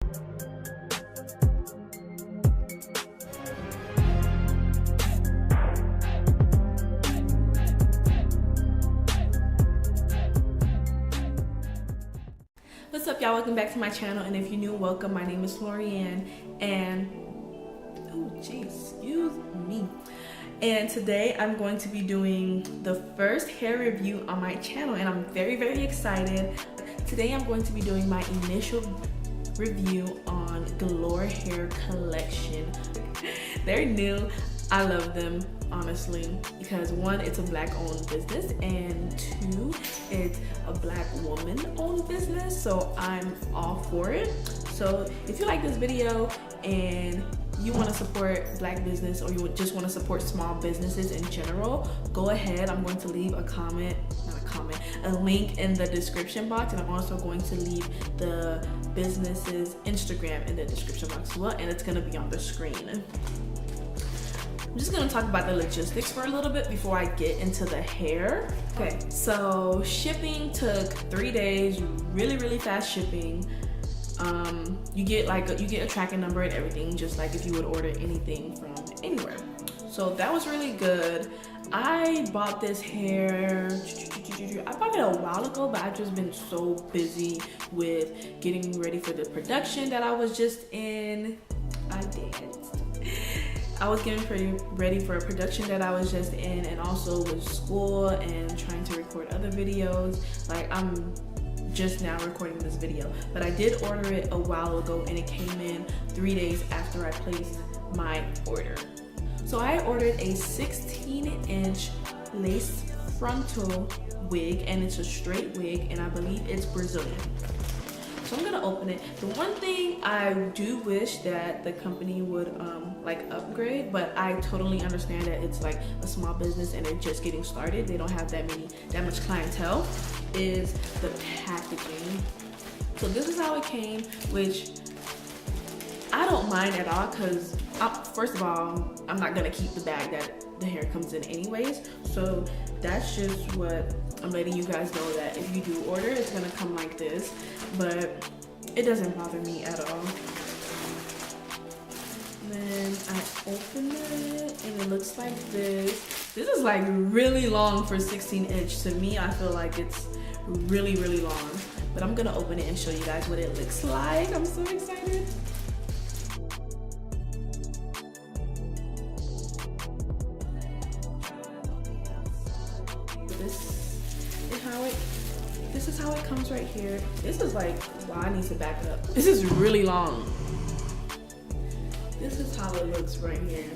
What's up, y'all? Welcome back to my channel, and if you're new, welcome. My name is Lorianne, and oh geez, excuse me. And today I'm going to be doing the first hair review on my channel, and I'm very excited. Today I'm going to be doing my initial review on GaloreHairKollection. They're new. I love them, honestly, because one, it's a black owned business, and two, it's a black woman owned business, so I'm all for it. So if you like this video and you want to support black business, or you just want to support small businesses in general, go ahead. I'm going to leave a link in the description box, and I'm also going to leave the business's Instagram in the description box as well, and it's going to be on the screen. I'm just gonna talk about the logistics for a little bit before I get into the hair. Okay, so shipping took 3 days, really fast shipping. You get a tracking number and everything, just like if you would order anything from anywhere. So that was really good. I bought this hair, I bought it a while ago, but I've just been so busy with getting ready for the production that I was just in. I was getting ready for a production that I was just in, and also with school and trying to record other videos. Like, I'm just now recording this video, but I did order it a while ago, and it came in 3 days after I placed my order. So I ordered a 16-inch lace frontal wig, and it's a straight wig, and I believe it's Brazilian. So I'm gonna open it. The one thing I do wish that the company would like upgrade, but I totally understand that it's like a small business and they're just getting started. They don't have that much clientele, is the packaging. So this is how it came, which I don't mind at all, because first of all, I'm not gonna keep the bag that the hair comes in anyways. So that's just what I'm letting you guys know, that if you do order, it's gonna come like this, but it doesn't bother me at all. And then I open it, and it looks like this. This is like really long for 16-inch. To me, I feel like it's really long. But I'm gonna open it and show you guys what it looks like. I'm so excited. This is how it comes right here. This is like, wow, I need to back up. This is really long. This is how it looks right here.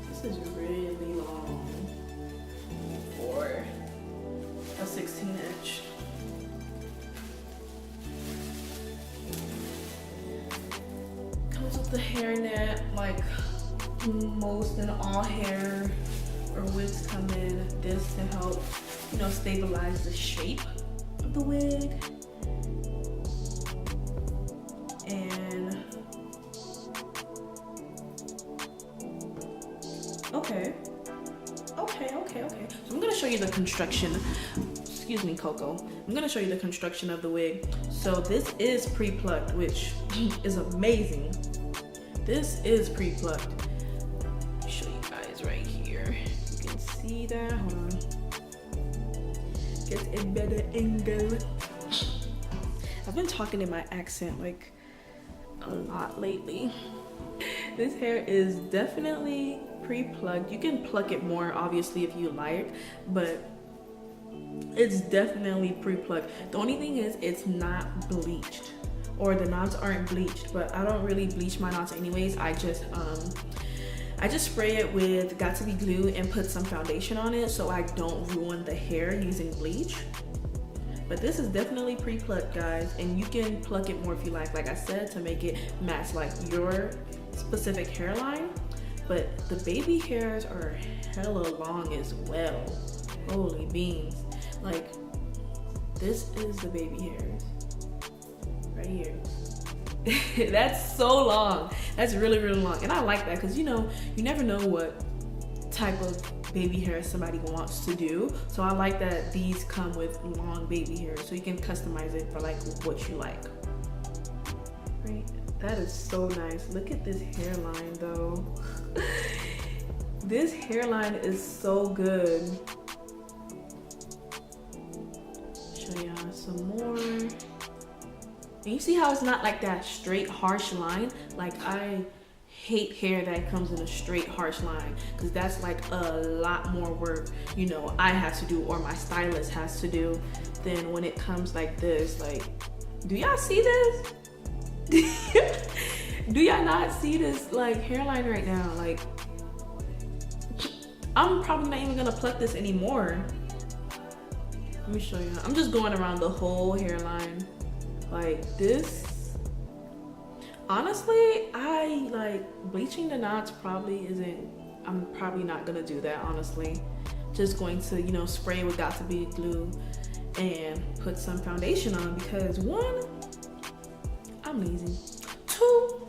This is really long for a 16-inch. Comes with the hairnet, like most and all hair or wigs come in. This to help, you know, stabilize the shape of the wig. And okay. So I'm gonna show you the construction. Excuse me, Coco. I'm gonna show you the construction of the wig. So this is pre-plucked, which is amazing. This is pre-plucked. Let me show you guys right here. You can see that. Hold on. Get a better angle. I've been talking in my accent like a lot lately. This hair is definitely pre-plucked. You can pluck it more, obviously, if you like, but it's definitely pre-plucked. The only thing is it's not bleached, or the knots aren't bleached, but I don't really bleach my knots anyways. I just spray it with Got2b glue and put some foundation on it so I don't ruin the hair using bleach. But this is definitely pre-plucked, guys, and you can pluck it more if you like I said, to make it match like your specific hairline. But the baby hairs are hella long as well. Holy beans. Like, this is the baby hairs right here. That's so long. That's really long, and I like that, because you know, you never know what type of baby hair somebody wants to do. So I like that these come with long baby hair, so you can customize it for like what you like. Right, that is so nice. Look at this hairline though. This hairline is so good. Show y'all some more. And you see how it's not like that straight harsh line? Like, I hate hair that comes in a straight harsh line, because that's like a lot more work, you know, I have to do or my stylist has to do than when it comes like this. Like, do y'all see this? Do y'all not see this like hairline right now? Like, I'm probably not even gonna pluck this anymore. Let me show you. I'm just going around the whole hairline like this. Honestly, I like bleaching the knots probably isn't, I'm probably not gonna do that, honestly. Just going to, you know, spray with Got To Be glue and put some foundation on, because one, I'm lazy. Two,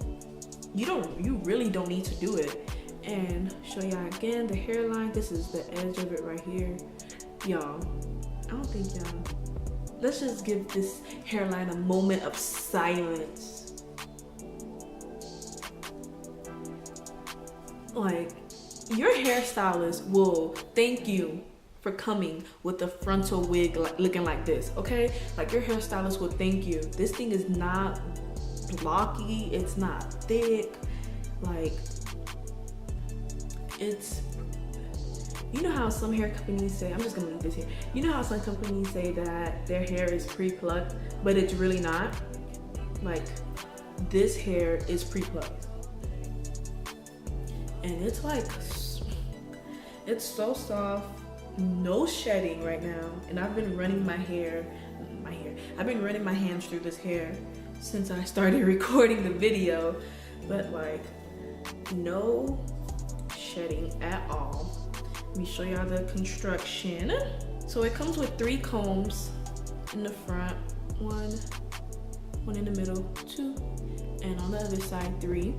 you really don't need to do it. And show y'all again the hairline. This is the edge of it right here. Y'all, I don't think y'all, let's just give this hairline a moment of silence. Like, your hairstylist will thank you for coming with a frontal wig looking like this, okay? Like, your hairstylist will thank you. This thing is not blocky, it's not thick. Like, it's, you know how some hair companies say, I'm just gonna leave this here. You know how some companies say that their hair is pre-plucked, but it's really not? Like, this hair is pre-plucked. And it's like, it's so soft, no shedding right now. And I've been running I've been running my hands through this hair since I started recording the video, but like, no shedding at all. Let me show y'all the construction. So it comes with 3 combs in the front, one in the middle, 2, and on the other side 3.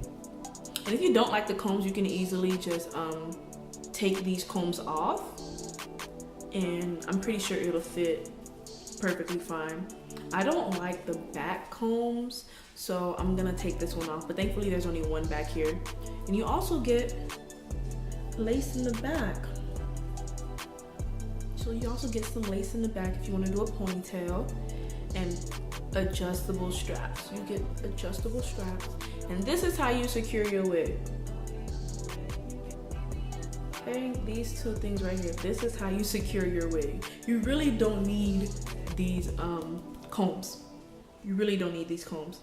And if you don't like the combs, you can easily just take these combs off, and I'm pretty sure it'll fit perfectly fine. I don't like the back combs, so I'm gonna take this one off, but thankfully there's only one back here. And you also get lace in the back. So you also get some lace in the back if you want to do a ponytail, and adjustable straps. You get adjustable straps. And this is how you secure your wig. Okay, these 2 things right here. This is how you secure your wig. You really don't need these combs. You really don't need these combs.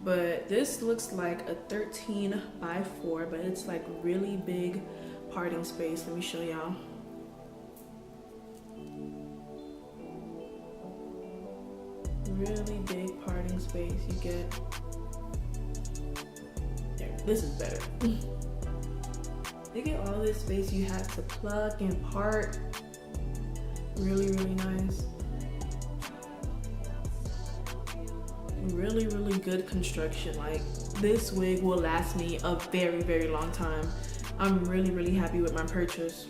But this looks like a 13 by 4, but it's like really big parting space. Let me show y'all. Really big parting space. You get, there, this is better. Look at all this space you have to pluck and part. Really, really nice. Really, really good construction. Like, this wig will last me a very, very long time. I'm really, really happy with my purchase.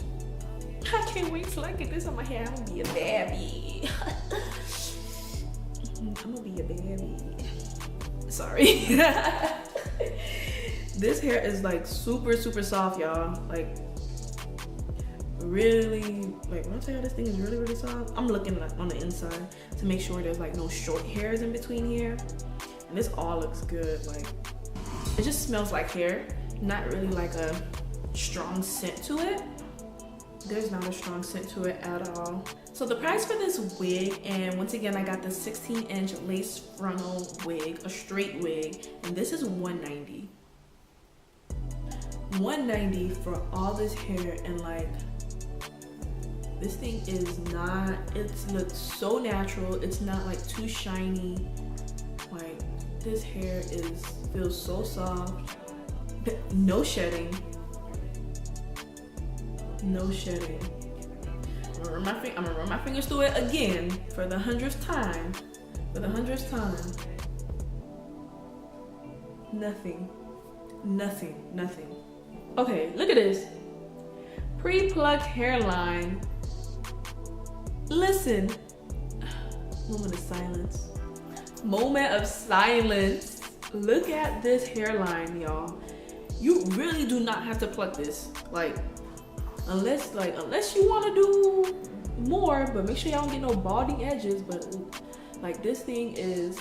I can't wait till I get this on my hair. I'm gonna be a baby. I'm gonna be a baby. Sorry. This hair is like super, super soft, y'all. Like, really, like, when I tell you this thing is really, really soft, I'm looking like on the inside to make sure there's like no short hairs in between here. And this all looks good. Like, it just smells like hair, not really like a strong scent to it. There's not a strong scent to it at all. So the price for this wig, and once again, I got the 16-inch lace frontal wig, a straight wig, and this is $190. $190 for all this hair. And like, this thing is not, it looks so natural. It's not like too shiny. Like, this hair feels so soft. No shedding. No shedding. I'm gonna run my fingers through it again for the 100th time. For the 100th time. Nothing. Nothing. Nothing. Okay, look at this. Pre-plucked hairline. Listen. Moment of silence. Moment of silence. look at this hairline, y'all. You really do not have to pluck this, like unless you want to do more, but make sure y'all don't get no balding edges. But like this thing is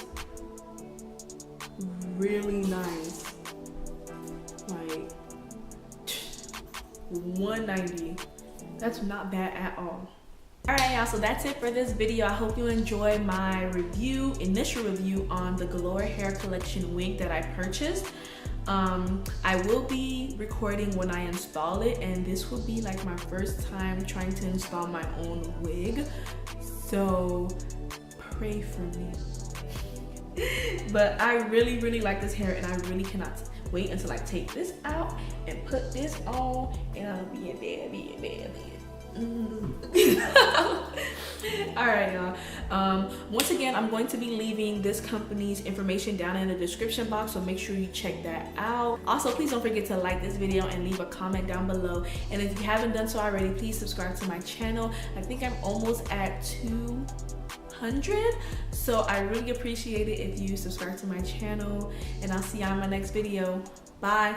really nice. Like 190, that's not bad at all. Alright y'all, so that's it for this video. I hope you enjoyed my initial review on the Galore Hair Collection wig that I purchased. I will be recording when I install it, and this will be like my first time trying to install my own wig, so pray for me. But I really like this hair, and I really cannot wait until I take this out and put this on, and I'll be in bed. Alright y'all, once again, I'm going to be leaving this company's information down in the description box, so make sure you check that out. Also, please don't forget to like this video and leave a comment down below, and if you haven't done so already, please subscribe to my channel. I think I'm almost at 200, so I really appreciate it if you subscribe to my channel, and I'll see you on my next video. Bye.